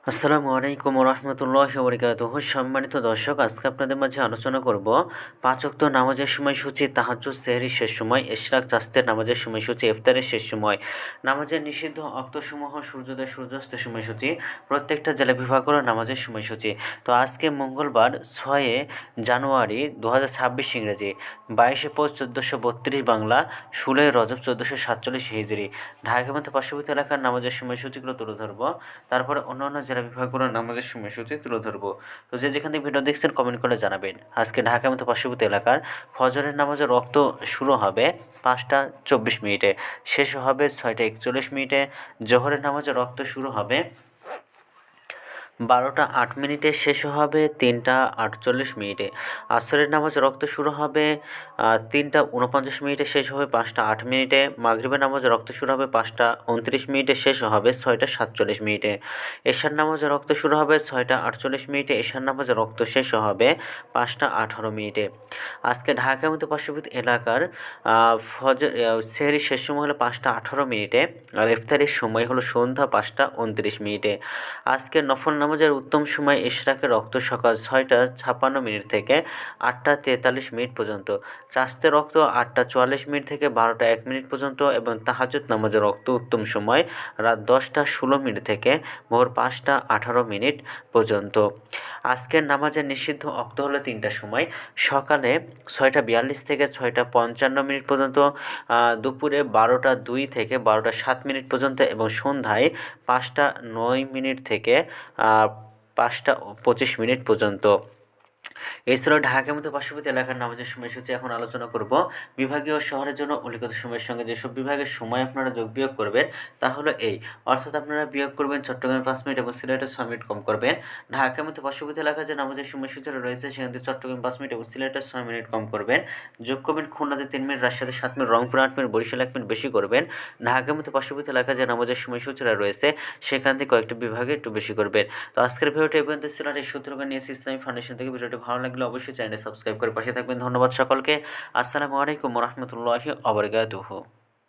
আসসালামু আলাইকুম রহমতুল্লাহি ওয়া বারাকাতুহু। সম্মানিত দর্শক, আজকে আপনাদের মাঝে আলোচনা করব পাঁচ ওয়াক্ত নামাজের সময়সূচি, তাহাজ্জুদ, সেহরির শেষ সময়, ইশরাক, চাঁদের নামাজের সময়সূচি, ইফতারের শেষ সময়, নামাজের নিষিদ্ধ অক্তসমূহ, সূর্যোদয় সূর্যাস্তের সময়সূচি, প্রত্যেকটা জেলা বিভাগ হলো নামাজের সময়সূচি। তো আজকে মঙ্গলবার 6 জানুয়ারি 2026 ইংরেজি, 22 পৌষ 1432 বাংলা, 16 রজব 1447 হিজরি। ঢাকা মতো পার্শ্ববর্তী এলাকার নামাজের সময়সূচিগুলো তুলে ধরবো, তারপরে অন্যান্য জেলা বিভাগগুলোর নামাজের সময়সূচি তুলে ধরবো। তো যেখান থেকে ভিডিও দেখছেন কমেন্ট করে জানাবেন। আজকে ঢাকা মতো পার্শ্ববর্তী এলাকার ফজরের নামাজের রক্ত শুরু হবে 5টা 24 মিনিটে, শেষ হবে 6টা 41 মিনিটে। জোহরের নামাজের রক্ত শুরু হবে 12টা 8 মিনিটে, শেষ হবে 3টা 48 মিনিটে। আসরের নামাজ রক্ত শুরু হবে 3টা 49 মিনিটে, শেষ হবে 5টা 8 মিনিটে। মাগরিবের নামাজ রক্ত শুরু হবে 5টা 29 মিনিটে, শেষ হবে 6টা 47 মিনিটে। এশার নামাজ রক্ত শুরু হবে 6টা 48 মিনিটে, এশার নামাজ রক্ত শেষ হবে 5টা 18 মিনিটে। আজকে ঢাকার মতো পার্শ্ববর্তী এলাকার সেহরির শেষ সময় হলো 5টা 18 মিনিটে, আর ইফতারের সময় হলো সন্ধ্যা 5টা 29 মিনিটে। আজকে নফল নামাজের উত্তম সময় ইশরাকের রক্ত সকাল 6টা 56 মিনিট থেকে 8টা 43 মিনিট পর্যন্ত, চাঁদের রক্ত 8টা 44 মিনিট থেকে 12টা 1 মিনিট পর্যন্ত, এবং তাহাজ্জুদ নামাজের রক্ত উত্তম সময় রাত 10টা 16 মিনিট থেকে ভোর 5টা 18 মিনিট পর্যন্ত। আজকের নামাজের নিষিদ্ধ অক্ত হলো 3টার সময়, সকালে 6টা 42 থেকে 6টা 55 মিনিট পর্যন্ত, দুপুরে 12টা 2 থেকে 12টা 7 মিনিট পর্যন্ত, এবং সন্ধ্যায় 5টা 9 মিনিট থেকে 5টা 25 মিনিট পর্যন্ত। এছাড়াও ঢাকার মতো পার্শ্ববর্তী এলাকার নামাজের সময়সূচি এখন আলোচনা করব। বিভাগীয় শহরের জন্য উল্লিখিত সময়ের সঙ্গে যেসব বিভাগের সময় আপনারা যোগ বিয়োগ করবেন তা হলো এই, অর্থাৎ আপনারা বিয়োগ করবেন চট্টগ্রামে 5 মিনিট এবং সিলেটে 6 মিনিট কম করবেন। ঢাকার মতো পার্শ্ববর্তী এলাকায় যে নামাজের সময়সূচি রয়েছে সেখান থেকে চট্টগ্রামে 5 মিনিট এবং সিলেটে 6 মিনিট কম করবেন। যোগ করবেন খুলনাতে 3 মিনিট, রাজশাহীতে 7 minute, Rangpur 8 minute, Barishal 1 minute বেশি করবেন। ঢাকার মতো পার্শ্ববর্তী এলাকায় যে নামাজের সময়সূচিরা রয়েছে সেখান থেকে কয়েকটি বিভাগে একটু বেশি করবেন। তো আজকের ভিডিওটি এই পর্যন্ত ছিল। এই সূত্রকে নিয়েছি ইসলামী ফাউন্ডেশন থেকে। ভিডিওটি ভালো লাগলে অবশ্যই চ্যানেল সাবস্ক্রাইব করে পাশে থাকবেন। ধন্যবাদ সকলকে। আসসালামু আলাইকুম রহমতুল্লাহি ওয়া বারাকাতুহু।